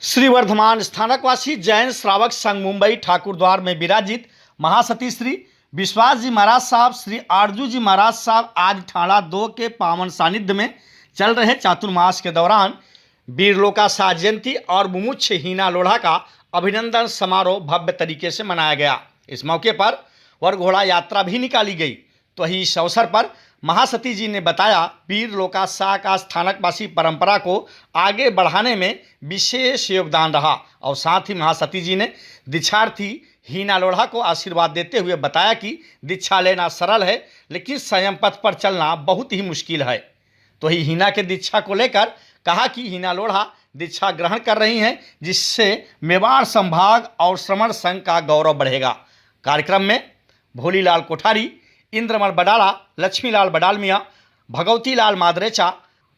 श्री वर्धमान स्थानकवासी जैन श्रावक संघ मुंबई ठाकुर द्वार में विराजित महासती श्री विश्वास जी महाराज साहब, श्री आरजू जी महाराज साहब आज ठाणा 2 के पावन सानिध्य में चल रहे चातुर्मास के दौरान वीरलोका शाह जयंती और मुमुक्ष हीना लोढ़ा का अभिनंदन समारोह भव्य तरीके से मनाया गया। इस मौके पर वर घोड़ा यात्रा भी निकाली गई। तो ही इस अवसर पर महासती जी ने बताया, वीर लोका शाह का स्थानकवासी परंपरा को आगे बढ़ाने में विशेष योगदान रहा और साथ ही महासती जी ने दीक्षार्थी हीना लोढ़ा को आशीर्वाद देते हुए बताया कि दीक्षा लेना सरल है, लेकिन संयम पथ पर चलना बहुत ही मुश्किल है। तो ही हीना के दीक्षा को लेकर कहा कि हीना लोढ़ा दीक्षा ग्रहण कर रही हैं, जिससे मेवाड़ संभाग और श्रमण संघ का गौरव बढ़ेगा। कार्यक्रम में भोलीलाल कोठारी, इंद्रमल बडाला, लक्ष्मीलाल बडालमिया, भगवतीलाल मादरेचा,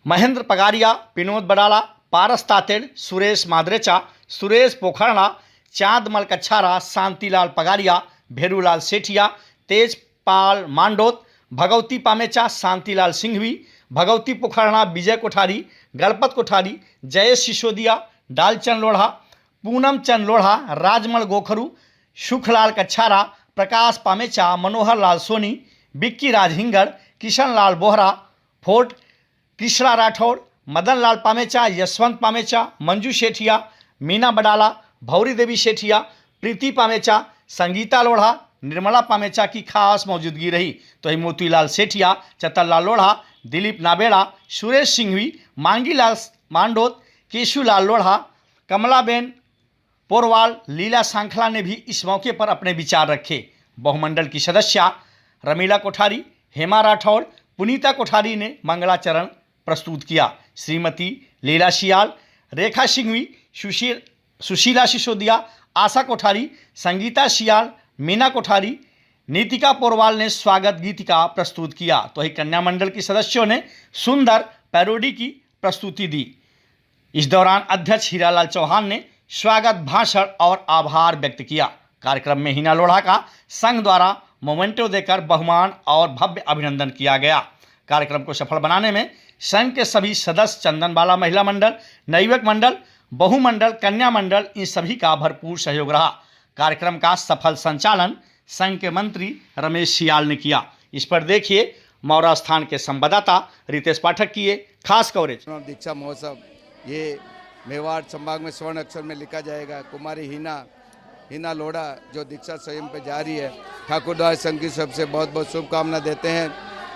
महेंद्र पगारिया, विनोद बडाला, पारस तातेड़, सुरेश मादरेचा, सुरेश पोखरना, चांदमल कच्छारा, शांतिलाल पगारिया, भेरूलाल सेठिया, तेजपाल मांडोत, भगवती पामेचा, शांतिलाल सिंघवी, भगवती पोखरना, विजय कोठारी, गणपत कोठारी, जयेश सिसोदिया, डालचंद लोढ़ा, पूनम चंद लोढ़ा, राजमल गोखरू, सुखलाल कच्छारा, प्रकाश पामेचा, मनोहर लाल सोनी, बिक्की राज हिंगड़, किशन लाल बोहरा, फोर्ट कृष्णा राठौड़, मदन लाल पामेचा, यशवंत पामेचा, मंजू सेठिया, मीना बडाला, भौरी देवी सेठिया, प्रीति पामेचा, संगीता लोढ़ा, निर्मला पामेचा की खास मौजूदगी रही। तो ही मोतीलाल सेठिया, चतरलाल लोढ़ा, दिलीप नाबेड़ा, सुरेश सिंघवी, मांगीलाल मांडोत, केशुलाल लोढ़ा, कमलाबेन पोरवाल, लीला सांखला ने भी इस मौके पर अपने विचार रखे। बहुमंडल की सदस्या रमीला कोठारी, हेमा राठौड़, पुनीता कोठारी ने मंगलाचरण प्रस्तुत किया। श्रीमती लीला शियाल, रेखा सिंघवी, सुशीला सिसोदिया, आशा कोठारी, संगीता शियाल, मीना कोठारी, नीतिका पोरवाल ने स्वागत गीत का प्रस्तुत किया। तो ही कन्या मंडल की सदस्यों ने सुंदर पैरोडी की प्रस्तुति दी। इस दौरान अध्यक्ष हीरालाल चौहान ने स्वागत भाषण और आभार व्यक्त किया। कार्यक्रम में हीना लोढ़ा का संघ द्वारा मोमेंटो देकर बहुमान और भव्य अभिनंदन किया गया। कार्यक्रम को सफल बनाने में संघ के सभी सदस्य, चंदनबाला महिला मंडल, नवयुवक मंडल, बहुमंडल, कन्या मंडल, इन सभी का भरपूर सहयोग रहा। कार्यक्रम का सफल संचालन संघ के मंत्री रमेश सियाल ने किया। इस पर देखिए मौरा स्थान के संवाददाता रितेश पाठक की ये खास कवरेज। दीक्षा महोत्सव ये मेवाड़ संभाग में स्वर्ण अक्षर में लिखा जाएगा। कुमारी हीना लोढ़ा जो दीक्षा स्वयं पे जा रही है, ठाकुरद्वार संघ की सबसे बहुत बहुत शुभकामना देते हैं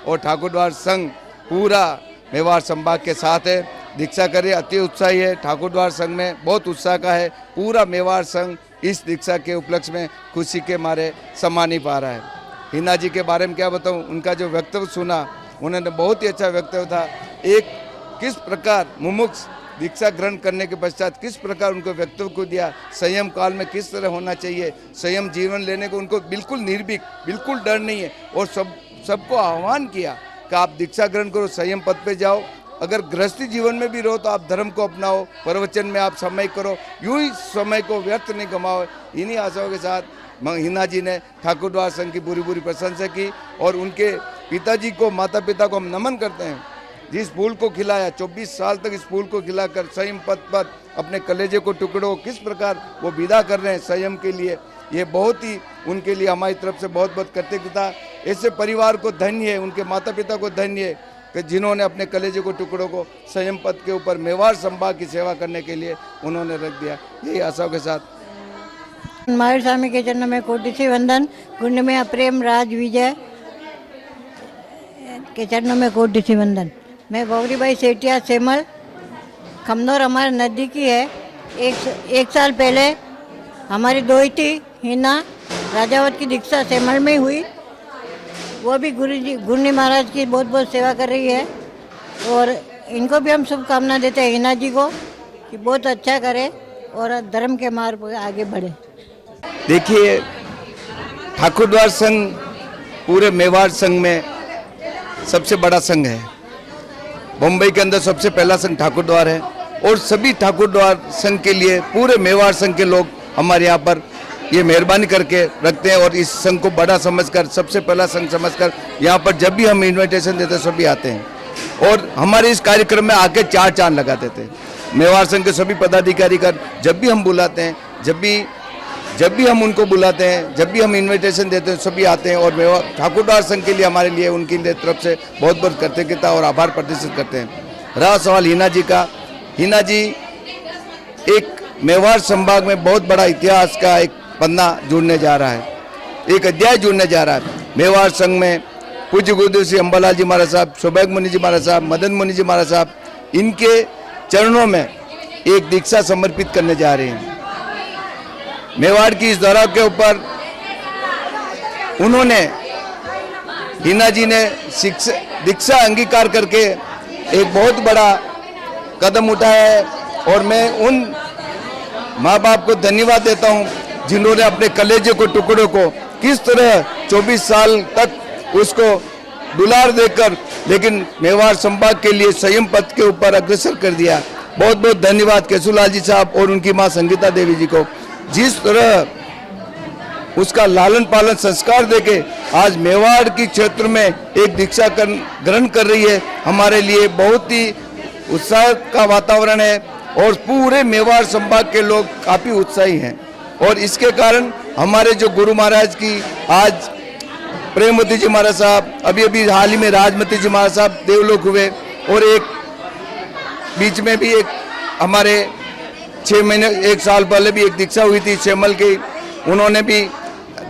और ठाकुरद्वार संघ पूरा मेवाड़ संभाग के साथ है। दीक्षा करिए, अति उत्साही है। ठाकुरद्वार संघ में बहुत उत्साह का है। पूरा मेवाड़ संघ इस दीक्षा के उपलक्ष्य में खुशी के मारे समा नहीं पा रहा है। हीना जी के बारे में क्या बताऊं, उनका जो वक्तव्य सुना, उन्होंने बहुत ही अच्छा वक्तव्य था। एक किस प्रकार मुमुक्ष दीक्षा ग्रहण करने के पश्चात किस प्रकार उनको वक्तव्य को दिया, संयम काल में किस तरह होना चाहिए, संयम जीवन लेने को उनको बिल्कुल निर्भीक, बिल्कुल डर नहीं है और सबको आह्वान किया कि आप दीक्षा ग्रहण करो, संयम पथ पे जाओ। अगर गृहस्थी जीवन में भी रहो तो आप धर्म को अपनाओ, प्रवचन में आप समय करो, यूं ही समय को व्यर्थ नहीं गमाओ। इन्हीं आशाओं के साथ हीना जी ने ठाकुरद्वार संघ की बुरी प्रशंसा की और उनके पिताजी को, माता पिता को हम नमन करते हैं। जिस फूल को खिलाया, 24 साल तक इस फूल को खिलाकर संयम पथ पर अपने कलेजे को टुकड़ों किस प्रकार वो विदा कर रहे हैं संयम के लिए, ये बहुत ही उनके लिए हमारी तरफ से बहुत बहुत कृतज्ञता। ऐसे परिवार को धन्य है, उनके माता पिता को धन्य है कि जिन्होंने अपने कलेजे को टुकड़ों को संयम पथ के ऊपर मेवाड़ संभाग की सेवा करने के लिए उन्होंने रख दिया। यही आशाओं के साथ महावीर स्वामी के चरणों में कोटि से वंदन। गुण में प्रेम राज विजय के चरणों में कोटि से वंदन। मैं गौरीबाई सेठिया सेमल, खमनौर हमारे नज़दीकी है। एक साल पहले हमारी दोहिती हीना राजावत की दीक्षा सेमल में हुई। वो भी गुरुजी महाराज की बहुत बहुत सेवा कर रही है और इनको भी हम शुभकामना देते हैं हीना जी को कि बहुत अच्छा करे और धर्म के मार्ग पर आगे बढ़े। देखिए, ठाकुरद्वार संघ पूरे मेवाड़ संघ में सबसे बड़ा संघ है। मुंबई के अंदर सबसे पहला संघ ठाकुरद्वार है और सभी ठाकुरद्वार संघ के लिए पूरे मेवाड़ संघ के लोग हमारे यहाँ पर ये मेहरबानी करके रखते हैं और इस संघ को बड़ा समझकर, सबसे पहला संघ समझकर यहाँ पर जब भी हम इन्विटेशन देते हैं सभी आते हैं और हमारे इस कार्यक्रम में आके 4 चांद लगा देते हैं। मेवाड़ संघ के सभी पदाधिकारी का जब भी हम बुलाते हैं, जब भी हम उनको बुलाते हैं, जब भी हम इनविटेशन देते हैं, सभी आते हैं और मेवाड़ ठाकुरद्वार संघ के लिए हमारे लिए उनकी तरफ से बहुत बहुत कृतज्ञता और आभार प्रदर्शित करते हैं। रहा सवाल हिना जी का, हिना जी एक मेवाड़ संभाग में बहुत बड़ा इतिहास का एक पन्ना जुड़ने जा रहा है, एक अध्याय जुड़ने जा रहा है। मेवाड़ संघ में पूज्य गुरुदेव श्री अंबालाल जी महाराज साहब, सौभाग्य मुनि जी महाराज साहब, मदन मुनि जी महाराज साहब, इनके चरणों में एक दीक्षा समर्पित करने जा रहे हैं। मेवाड़ की इस दौरा के ऊपर उन्होंने, हिना जी ने दीक्षा अंगीकार करके एक बहुत बड़ा कदम उठाया है और मैं उन माँ बाप को धन्यवाद देता हूँ जिन्होंने अपने कलेजे को टुकड़ों को किस तरह 24 साल तक उसको दुलार देकर लेकिन मेवाड़ संभाग के लिए संयम पथ के ऊपर अग्रसर कर दिया। बहुत बहुत धन्यवाद केशुलाल जी साहब और उनकी माँ संगीता देवी जी को, जिस तरह उसका लालन पालन संस्कार देके आज मेवाड़ की क्षेत्र में एक दीक्षा ग्रहण कर रही है। हमारे लिए बहुत ही उत्साह का वातावरण है और पूरे मेवाड़ संभाग के लोग काफ़ी उत्साही हैं और इसके कारण हमारे जो गुरु महाराज की आज प्रेमवती जी महाराज साहब, अभी हाल ही में राजमती जी महाराज साहब देवलोक हुए और एक बीच में भी एक हमारे 6 महीने 1 साल पहले भी एक दीक्षा हुई थी शेमल की, उन्होंने भी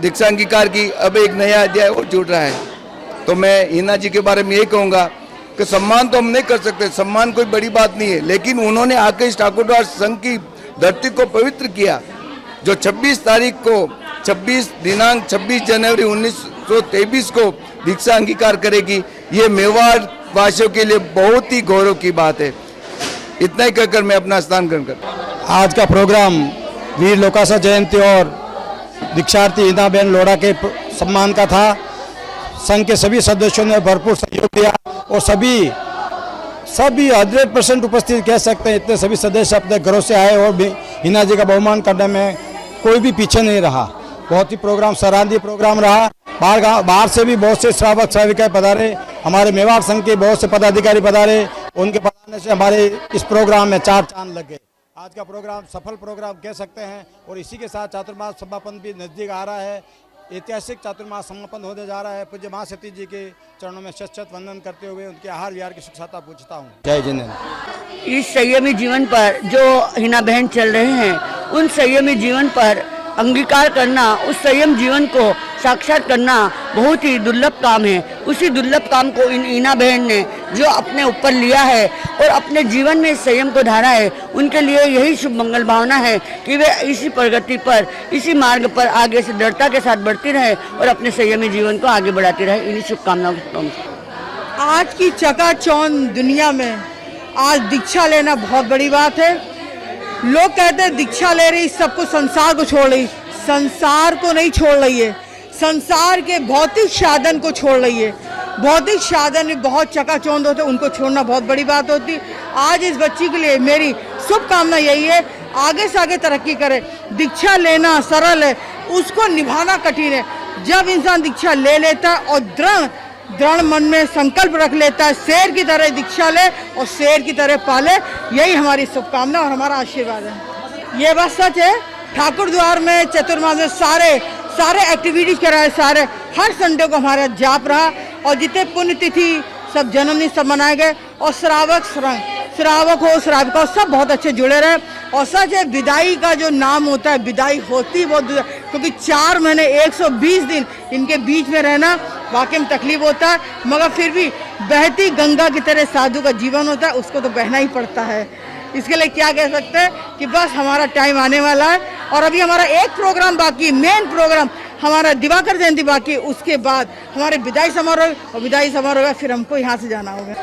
दीक्षा अंगीकार की। अब एक नया अध्याय और जुड़ रहा है। तो मैं हिना जी के बारे में यही कहूँगा कि सम्मान तो हम नहीं कर सकते, सम्मान कोई बड़ी बात नहीं है, लेकिन उन्होंने आके इस ठाकुरद्वार संघ की धरती को पवित्र किया। जो 26 तारीख को 26 जनवरी 1923 को दीक्षा अंगीकार करेगी, ये मेवाड़ वासियों के लिए बहुत ही गौरव की बात है। इतना ही कहकर मैं अपना स्थान ग्रहण करता। आज का प्रोग्राम वीर लोकासा जयंती और दीक्षार्थी हिना बहन लोढ़ा के सम्मान का था। संघ के सभी सदस्यों ने भरपूर सहयोग दिया और सभी 100% उपस्थित कह सकते हैं, इतने सभी सदस्य अपने घरों से आए और भी हिना जी का बहुमान करने में कोई भी पीछे नहीं रहा। बहुत ही प्रोग्राम सराहनीय प्रोग्राम रहा। बाहर से भी बहुत से श्रावक श्राविकाएं पधारे, हमारे मेवाड़ संघ के बहुत से पदाधिकारी पधारे, उनके पधारने से हमारे इस प्रोग्राम में 4 चांद लग गए। आज का प्रोग्राम सफल प्रोग्राम कह सकते हैं और इसी के साथ चातुर्मास समापन भी नज़दीक आ रहा है। ऐतिहासिक चातुर्मास समापन होने जा रहा है। पूज्य महासती जी के चरणों में शत वंदन करते हुए उनके आहार विहार की सुखसाता पूछता हूँ। जय जिनेन्द्र। इस संयमी जीवन पर जो हिना बहन चल रहे हैं, उन संयमी जीवन पर अंगीकार करना, उस संयम जीवन को साक्षात करना बहुत ही दुर्लभ काम है। उसी दुर्लभ काम को इन हिना बहन ने जो अपने ऊपर लिया है और अपने जीवन में इस संयम को धारा है, उनके लिए यही शुभ मंगल भावना है कि वे इसी प्रगति पर, इसी मार्ग पर आगे से दृढ़ता के साथ बढ़ती रहे और अपने संयमी जीवन को आगे बढ़ाती रहे। इन्हीं शुभकामनाओं को आज की चकाचौंध दुनिया में आज दीक्षा लेना बहुत बड़ी बात है। लोग कहते हैं दीक्षा ले रही सब कुछ संसार को छोड़ रही, संसार को नहीं छोड़ रही है, संसार के भौतिक साधन को छोड़ रही है। भौतिक साधन में बहुत चकाचौंध होते, उनको छोड़ना बहुत बड़ी बात होती। आज इस बच्ची के लिए मेरी शुभकामना यही है, आगे से आगे तरक्की करे। दीक्षा लेना सरल है, उसको निभाना कठिन है। जब इंसान दीक्षा ले लेता है और दृढ़ मन में संकल्प रख लेता है, शेर की तरह दीक्षा ले और शेर की तरह पाले, यही हमारी शुभकामना और हमारा आशीर्वाद है। ये बात सच है, ठाकुरद्वार में चतुर्मास में सारे एक्टिविटीज कराए, सारे हर संडे को हमारा जाप रहा और जितने पुण्यतिथि सब जन्मदिन सब मनाए गए और श्रावक हो श्राविका सब बहुत अच्छे जुड़े रहे। और सच है, विदाई का जो नाम होता है, विदाई होती बहुत, क्योंकि 4 महीने 120 दिन इनके बीच में रहना वाकई में तकलीफ होता है, मगर फिर भी बहती गंगा की तरह साधु का जीवन होता है, उसको तो बहना ही पड़ता है। इसके लिए क्या कह सकते हैं कि बस हमारा टाइम आने वाला है और अभी हमारा एक प्रोग्राम बाकी, मेन प्रोग्राम हमारा दिवाकर जयंती बाकी, उसके बाद हमारे विदाई समारोह और विदाई समारोह फिर हमको यहाँ से जाना होगा।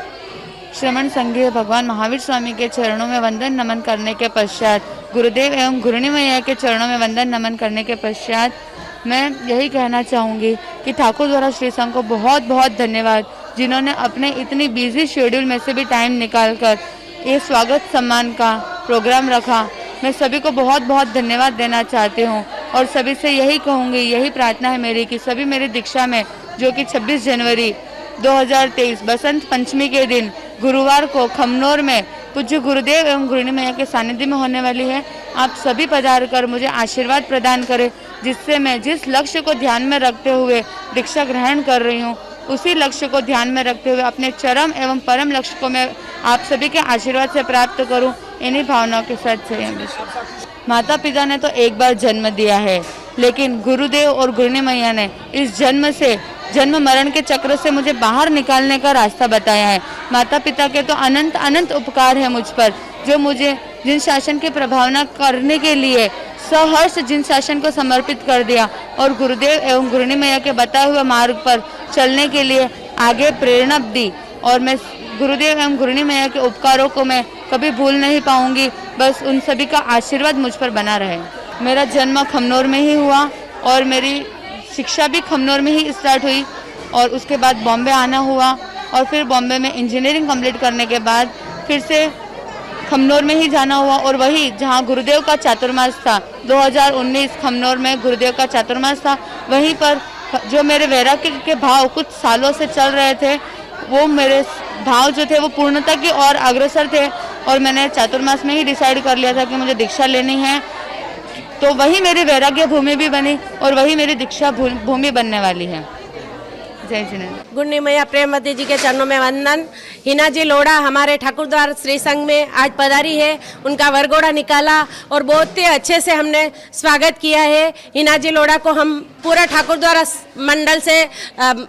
श्रमण संघीय भगवान महावीर स्वामी के चरणों में वंदन नमन करने के पश्चात, गुरुदेव एवं गुरुनी मैया के चरणों में वंदन नमन करने के पश्चात मैं यही कहना चाहूँगी कि ठाकुरद्वारा श्री संघ को बहुत बहुत धन्यवाद, जिन्होंने अपने इतनी बिजी शेड्यूल में से भी टाइम निकालकर ये स्वागत सम्मान का प्रोग्राम रखा। मैं सभी को बहुत बहुत धन्यवाद देना चाहती हूँ और सभी से यही कहूँगी, यही प्रार्थना है मेरी कि सभी मेरी दीक्षा में, जो कि 26 जनवरी 2023 बसंत पंचमी के दिन गुरुवार को खमनोर में पूज्य गुरुदेव एवं गृहिणी मैया के सानिध्य में होने वाली है। आप सभी पधार कर मुझे आशीर्वाद प्रदान करें, जिससे मैं जिस लक्ष्य को ध्यान में रखते हुए दीक्षा ग्रहण कर रही हूँ, उसी लक्ष्य को ध्यान में रखते हुए अपने चरम एवं परम लक्ष्य को मैं आप सभी के आशीर्वाद से प्राप्त करूं, इन्हीं भावनाओं के साथ संयम। माता पिता ने तो एक बार जन्म दिया है, लेकिन गुरुदेव और गृहिणी मैया ने इस जन्म मरण के चक्र से मुझे बाहर निकालने का रास्ता बताया है। माता पिता के तो अनंत अनंत उपकार है मुझ पर, जो मुझे जिन शासन की प्रभावना करने के लिए सहर्ष जिन शासन को समर्पित कर दिया और गुरुदेव एवं गृहिणी मैया के बताए हुए मार्ग पर चलने के लिए आगे प्रेरणा दी। और मैं गुरुदेव एवं गृहिणी मैया के उपकारों को मैं कभी भूल नहीं पाऊंगी। बस उन सभी का आशीर्वाद मुझ पर बना रहे। मेरा जन्म खमनोर में ही हुआ और मेरी शिक्षा भी खमनोर में ही स्टार्ट हुई और उसके बाद बॉम्बे आना हुआ और फिर बॉम्बे में इंजीनियरिंग कंप्लीट करने के बाद फिर से खमनोर में ही जाना हुआ और वही जहां गुरुदेव का चातुर्मास था 2019 खमनौर में गुरुदेव का चातुर्मास था, वहीं पर जो मेरे वैराग्य के भाव कुछ सालों से चल रहे थे, वो मेरे भाव जो थे वो पूर्णता की ओर अग्रसर थे और मैंने चातुर्मास में ही डिसाइड कर लिया था कि मुझे दीक्षा लेनी है। तो वही मेरी वैराग्य भूमि भी बनी और वही मेरी दीक्षा भूमि बनने वाली है। जय जिनेंद्र। गुरनी मैया प्रेमवती जी के चरणों में वंदन। हिना जी लोढ़ा हमारे ठाकुरद्वार श्री संघ में आज पधारी है, उनका वरघोड़ा निकाला और बहुत ही अच्छे से हमने स्वागत किया है। हिना जी लोढ़ा को हम पूरा ठाकुरद्वार मंडल से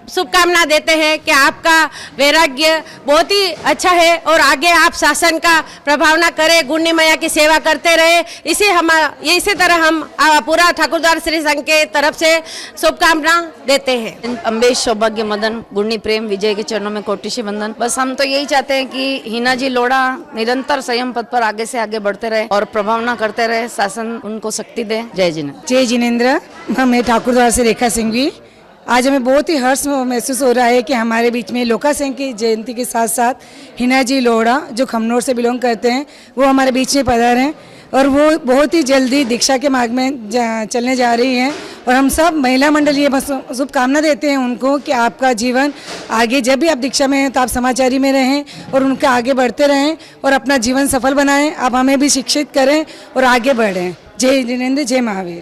शुभकामना देते हैं कि आपका वैराग्य बहुत ही अच्छा है और आगे आप शासन का प्रभावना करें, गुरनी मैया की सेवा करते रहे। इसी तरह हम पूरा ठाकुरद्वार श्री संघ के तरफ से शुभकामना देते हैं। अम्बेश सौभाग्य मदन गुरनी प्रेम विजय के चरणों में कोटिशी वंदन। बस हम तो यही चाहते हैं कि हिना जी लोढ़ा निरंतर संयम पथ पर आगे से आगे बढ़ते रहे और प्रभावना करते रहे, शासन उनको शक्ति दे। जय जिनेंद्र। जय जिनेंद्र। मैं ठाकुरद्वार से रेखा सिंघवी। आज हमें बहुत ही हर्ष महसूस हो रहा है कि हमारे बीच में लोका सिंह की जयंती के साथ साथ हिना जी लोढ़ा जो खमनौर से बिलोंग करते हैं वो हमारे बीच में पधारे हैं और वो बहुत ही जल्दी दीक्षा के मार्ग में चलने जा रही हैं और हम सब महिला मंडल ये शुभकामना देते हैं उनको कि आपका जीवन आगे जब भी आप दीक्षा में हैं तो आप समाचारी में रहें और उनके आगे बढ़ते रहें और अपना जीवन सफल बनाएं। आप हमें भी शिक्षित करें और आगे बढ़ें। जय जिनेंद्र, जय महावीर।